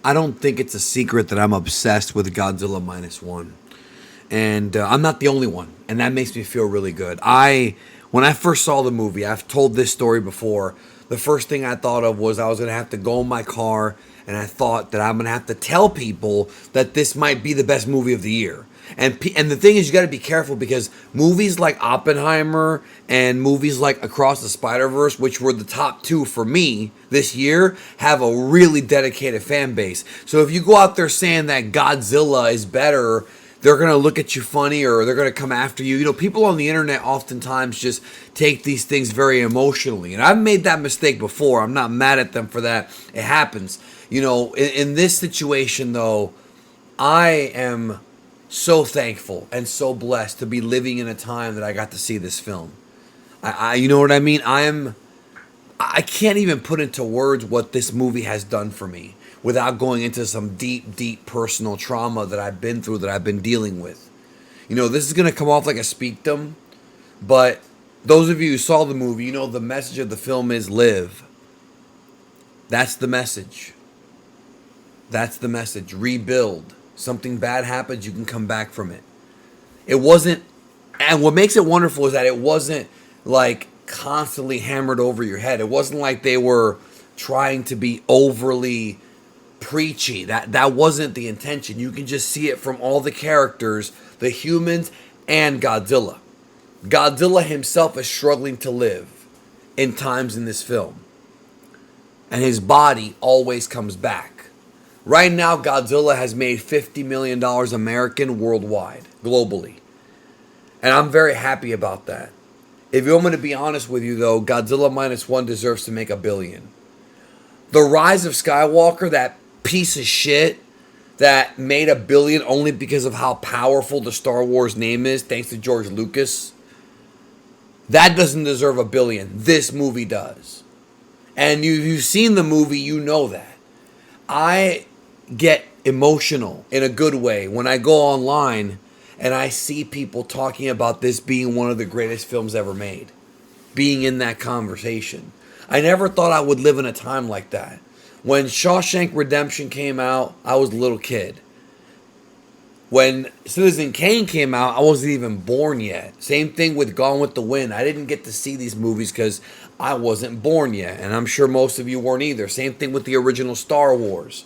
I don't think it's a secret that I'm obsessed with Godzilla Minus One. And I'm not the only one. And that makes me feel really good. When I first saw the movie, I've told this story before. The first thing I thought of was I was going to have to go in my car and I thought that I'm going to have to tell people that this might be the best movie of the year. And the thing is, you got to be careful because movies like Oppenheimer and movies like Across the Spider-Verse, which were the top two for me this year, have a really dedicated fan base. So if you go out there saying that Godzilla is better, they're going to look at you funny or they're going to come after you. You know, people on the internet oftentimes just take these things very emotionally. And I've made that mistake before. I'm not mad at them for that. It happens. You know, in this situation, though, I am so thankful and so blessed to be living in a time that I got to see this film. You know what I mean? I can't even put into words what this movie has done for me without going into some deep, deep personal trauma that I've been through, that I've been dealing with. You know, this is going to come off like a speakdom, but those of you who saw the movie, you know the message of the film is live. That's the message. That's the message. Rebuild. Something bad happens, you can come back from it. It wasn't, and what makes it wonderful is that it wasn't like constantly hammered over your head. It wasn't like they were trying to be overly preachy. That wasn't the intention. You can just see it from all the characters, the humans and Godzilla. Godzilla himself is struggling to live in times in this film. And his body always comes back. Right now, Godzilla has made $50 million American worldwide, globally. And I'm very happy about that. If you want me to be honest with you, though, Godzilla Minus One deserves to make $1 billion. The Rise of Skywalker, that piece of shit that made $1 billion only because of how powerful the Star Wars name is, thanks to George Lucas, that doesn't deserve $1 billion. This movie does. And you've seen the movie, you know that. I get emotional in a good way when I go online and I see people talking about this being one of the greatest films ever made. Being in that conversation. I never thought I would live in a time like that. When Shawshank Redemption came out, I was a little kid. When Citizen Kane came out, I wasn't even born yet. Same thing with Gone with the Wind. I didn't get to see these movies because I wasn't born yet. And I'm sure most of you weren't either. Same thing with the original Star Wars.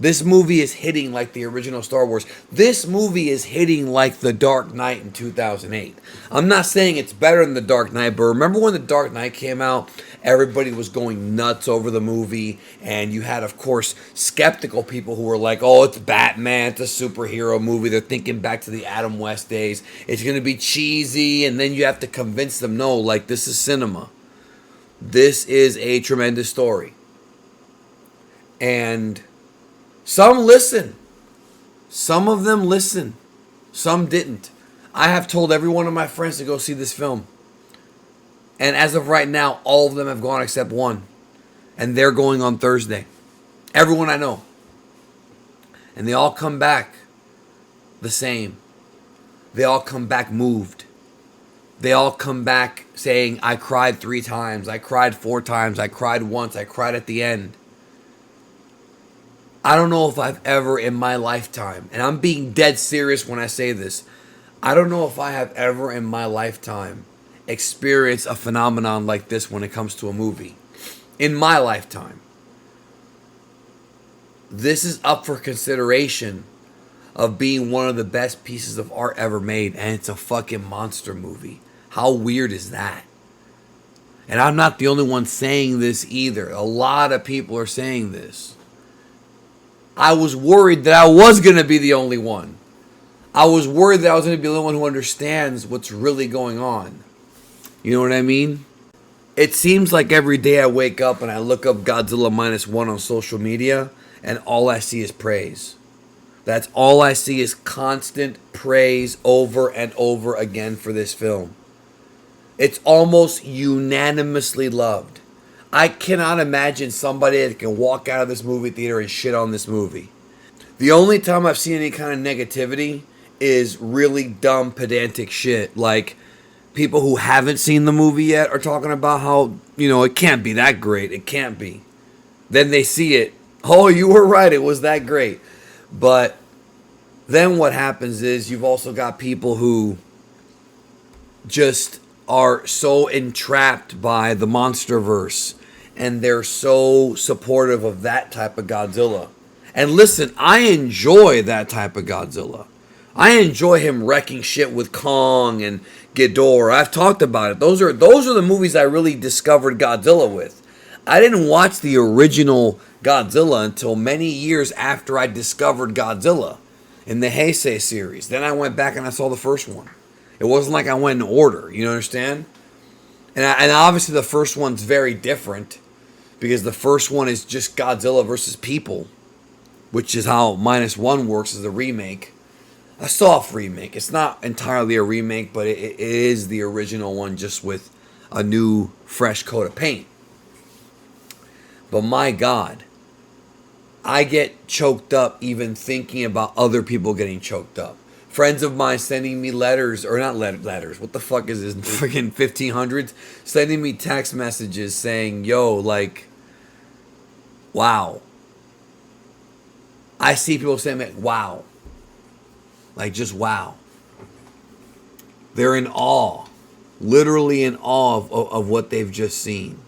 This movie is hitting like the original Star Wars. This movie is hitting like The Dark Knight in 2008. I'm not saying it's better than The Dark Knight, but remember when The Dark Knight came out? Everybody was going nuts over the movie, and you had, of course, skeptical people who were like, oh, it's Batman, it's a superhero movie. They're thinking back to the Adam West days. It's going to be cheesy, and then you have to convince them, no, like, this is cinema. This is a tremendous story. And some listen. Some of them listen. Some didn't. I have told every one of my friends to go see this film. And as of right now, all of them have gone except one. And they're going on Thursday. Everyone I know. And they all come back the same. They all come back moved. They all come back saying, I cried 3 times. I cried 4 times. I cried once. I cried at the end. I don't know if I've ever in my lifetime, and I'm being dead serious when I say this, I don't know if I have ever in my lifetime experienced a phenomenon like this when it comes to a movie. In my lifetime. This is up for consideration of being one of the best pieces of art ever made, and it's a fucking monster movie. How weird is that? And I'm not the only one saying this either. A lot of people are saying this. I was worried that I was going to be the only one. I was worried that I was going to be the only one who understands what's really going on. You know what I mean? It seems like every day I wake up and I look up Godzilla Minus One on social media and all I see is praise. That's all I see is constant praise over and over again for this film. It's almost unanimously loved. I cannot imagine somebody that can walk out of this movie theater and shit on this movie. The only time I've seen any kind of negativity is really dumb, pedantic shit. Like, people who haven't seen the movie yet are talking about how, it can't be that great. It can't be. Then they see it, Oh, you were right. It was that great. But then what happens is you've also got people who just are so entrapped by the MonsterVerse, and they're so supportive of that type of Godzilla. And listen, I enjoy that type of Godzilla. I enjoy him wrecking shit with Kong and Ghidorah. I've talked about it. Those are the movies I really discovered Godzilla with. I didn't watch the original Godzilla until many years after I discovered Godzilla in the Heisei series. Then I went back and I saw the first one. It wasn't like I went in order. You understand? And obviously the first one's very different because the first one is just Godzilla versus people, which is how Minus One works as a remake. A soft remake. It's not entirely a remake, but it is the original one just with a new, fresh coat of paint. But my God, I get choked up even thinking about other people getting choked up. Friends of mine sending me letters, or not letters, what the fuck is this, freaking 1500s? Sending me text messages saying, yo, like, wow. I see people saying, like, wow. Like, just wow. They're in awe. Literally in awe of what they've just seen.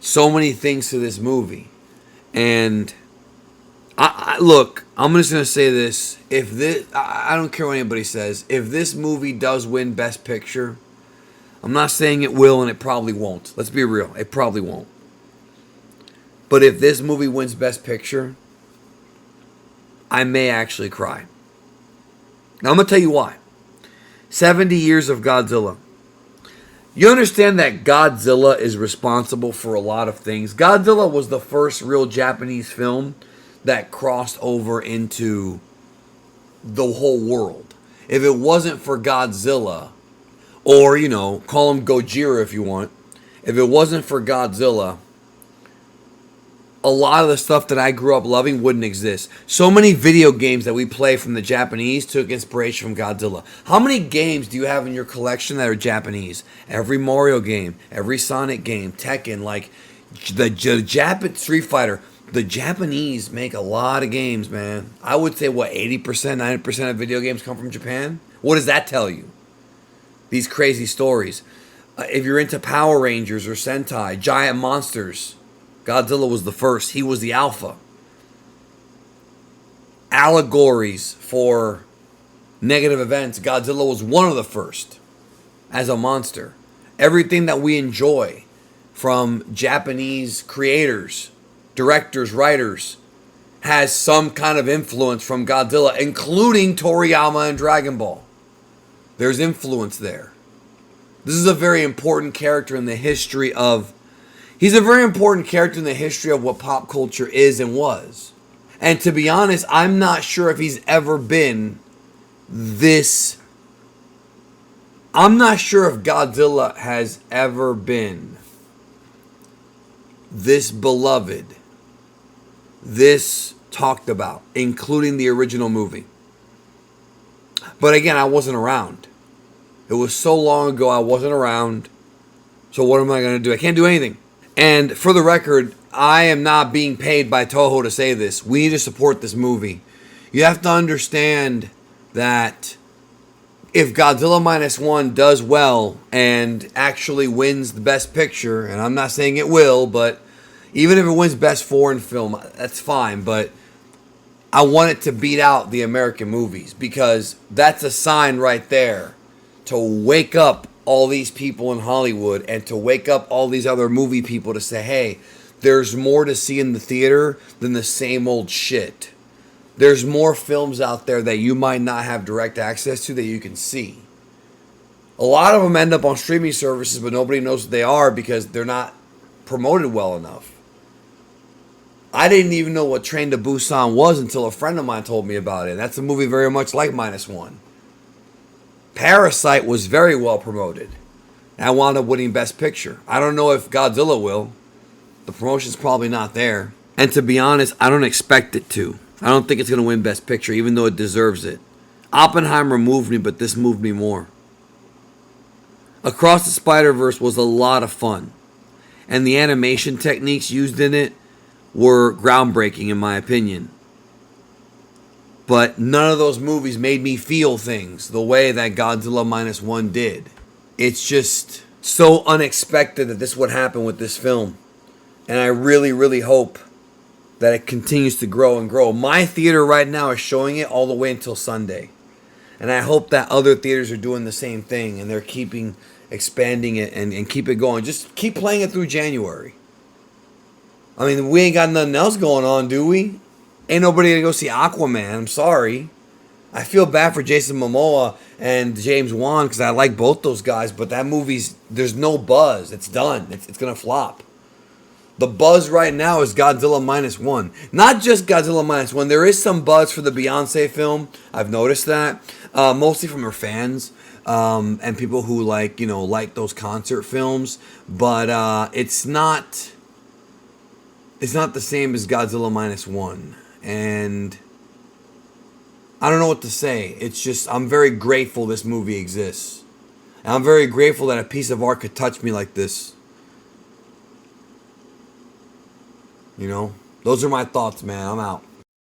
So many things to this movie. And look, I'm just going to say this. If this, I don't care what anybody says. If this movie does win Best Picture, I'm not saying it will and it probably won't. Let's be real. It probably won't. But if this movie wins Best Picture, I may actually cry. Now, I'm going to tell you why. 70 years of Godzilla. You understand that Godzilla is responsible for a lot of things. Godzilla was the first real Japanese film that crossed over into the whole world. If it wasn't for Godzilla, or, you know, call him Gojira if you want. If it wasn't for Godzilla, a lot of the stuff that I grew up loving wouldn't exist. So many video games that we play from the Japanese took inspiration from Godzilla. How many games do you have in your collection that are Japanese? Every Mario game, every Sonic game, Tekken, like the Japanese Street Fighter. The Japanese make a lot of games, man. I would say, 80%, 90% of video games come from Japan? What does that tell you? These crazy stories. If you're into Power Rangers or Sentai, giant monsters, Godzilla was the first. He was the alpha. Allegories for negative events. Godzilla was one of the first as a monster. Everything that we enjoy from Japanese creators, directors, writers, has some kind of influence from Godzilla, including Toriyama and Dragon Ball. There's influence there. This is a very important character in the history of... He's a very important character in the history of what pop culture is and was. And to be honest, I'm not sure if he's ever been this... I'm not sure if Godzilla has ever been this beloved, this talked about, including the original movie. But again, I wasn't around. It was so long ago I wasn't around. So what am I going to do? I can't do anything. And for the record, I am not being paid by Toho to say this. We need to support this movie. You have to understand that if Godzilla Minus One does well and actually wins the Best Picture, and I'm not saying it will, but even if it wins Best Foreign Film, that's fine. But I want it to beat out the American movies because that's a sign right there to wake up all these people in Hollywood and to wake up all these other movie people to say, hey, there's more to see in the theater than the same old shit. There's more films out there that you might not have direct access to that you can see. A lot of them end up on streaming services, but nobody knows what they are because they're not promoted well enough. I didn't even know what Train to Busan was until a friend of mine told me about it. That's a movie very much like Minus One. Parasite was very well promoted. And wound up winning Best Picture. I don't know if Godzilla will. The promotion's probably not there. And to be honest, I don't expect it to. I don't think it's going to win Best Picture, even though it deserves it. Oppenheimer moved me, but this moved me more. Across the Spider-Verse was a lot of fun. And the animation techniques used in it were groundbreaking in my opinion. But none of those movies made me feel things the way that Godzilla Minus One did. It's just so unexpected that this would happen with this film. And I really, really hope that it continues to grow and grow. My theater right now is showing it all the way until Sunday. And I hope that other theaters are doing the same thing and they're keeping expanding it and keep it going. Just keep playing it through January. I mean, we ain't got nothing else going on, do we? Ain't nobody gonna go see Aquaman. I'm sorry. I feel bad for Jason Momoa and James Wan because I like both those guys, but that movie's, there's no buzz. It's done. It's gonna flop. The buzz right now is Godzilla Minus One. Not just Godzilla Minus One. There is some buzz for the Beyonce film. I've noticed that. Mostly from her fans and people who like those concert films. But it's not the same as Godzilla Minus One. And I don't know what to say. It's just, I'm very grateful this movie exists. And I'm very grateful that a piece of art could touch me like this. You know? Those are my thoughts, man. I'm out.